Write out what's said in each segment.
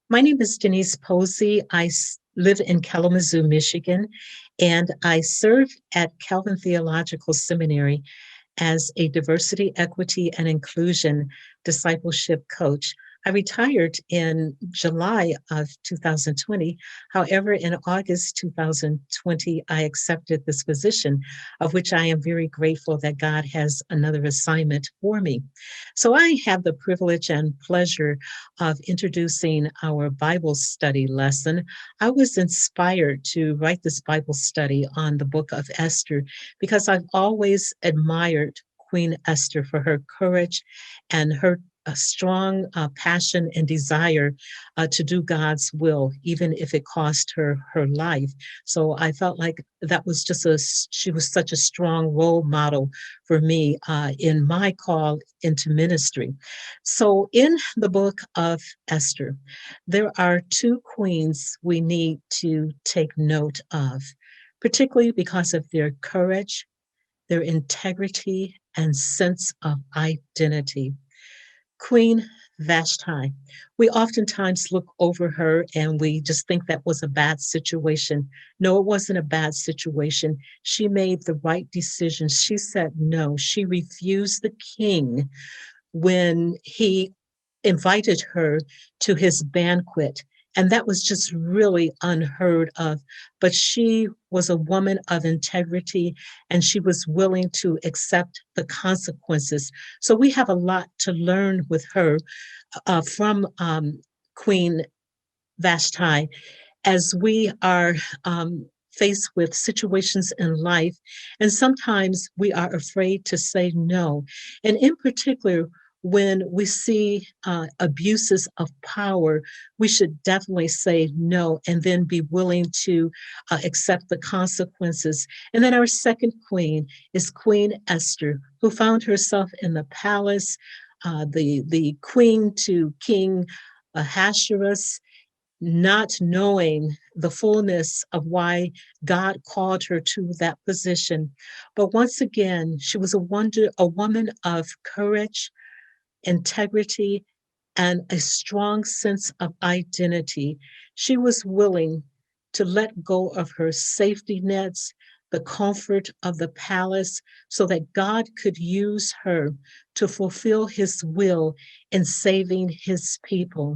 My name is Denise Posie. Live in Kalamazoo, Michigan, and I serve at Calvin Theological Seminary as a diversity, equity, and inclusion discipleship coach. I retired in July of 2020. However, in August 2020, I accepted this position, of which I am very grateful that God has another assignment for me. So I have the privilege and pleasure of introducing our Bible study lesson. I was inspired to write this Bible study on the book of Esther because I've always admired Queen Esther for her courage and her strong passion and desire to do God's will, even if it cost her her life. So I felt like that was she was such a strong role model for me in my call into ministry. So in the book of Esther, there are two queens we need to take note of, particularly because of their courage, their integrity, and sense of identity. Queen Vashti. We oftentimes look over her and we just think that was a bad situation. No, it wasn't a bad situation. She made the right decision. She said no. She refused the king when he invited her to his banquet. And that was just really unheard of. But she was a woman of integrity and she was willing to accept the consequences. So we have a lot to learn with her from Queen Vashti as we are faced with situations in life. And sometimes we are afraid to say no. And in particular, when we see abuses of power, we should definitely say no and then be willing to accept the consequences. And then our second queen is Queen Esther, who found herself in the palace, the queen to King Ahasuerus, not knowing the fullness of why God called her to that position. But once again, she was a woman of courage, integrity, and a strong sense of identity. She was willing to let go of her safety nets, the comfort of the palace, so that God could use her to fulfill his will in saving his people.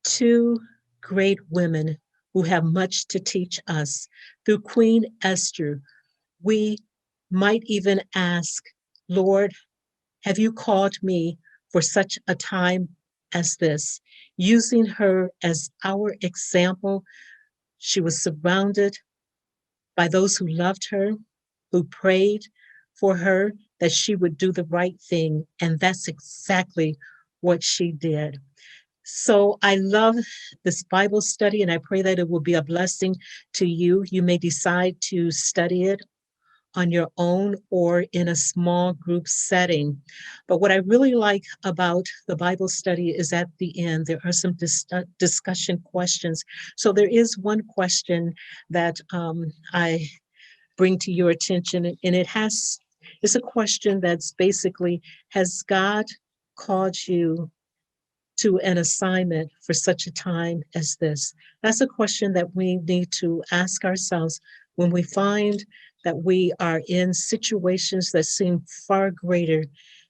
Two great women who have much to teach us. Through Queen Esther, we might even ask, Lord, have you called me for such a time as this? Using her as our example, she was surrounded by those who loved her, who prayed for her that she would do the right thing. And that's exactly what she did. So I love this Bible study, and I pray that it will be a blessing to you. You may decide to study it on your own or in a small group setting. But what I really like about the Bible study is at the end, there are some discussion questions. So there is one question that I bring to your attention, and it's a question that's basically, has God called you to an assignment for such a time as this? That's a question that we need to ask ourselves when we find that we are in situations that seem far greater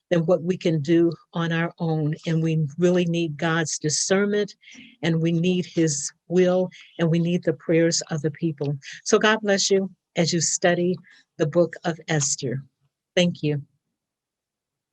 than what we can do on our own. And we really need God's discernment, and we need his will, and we need the prayers of the people. So God bless you as you study the book of Esther. Thank you.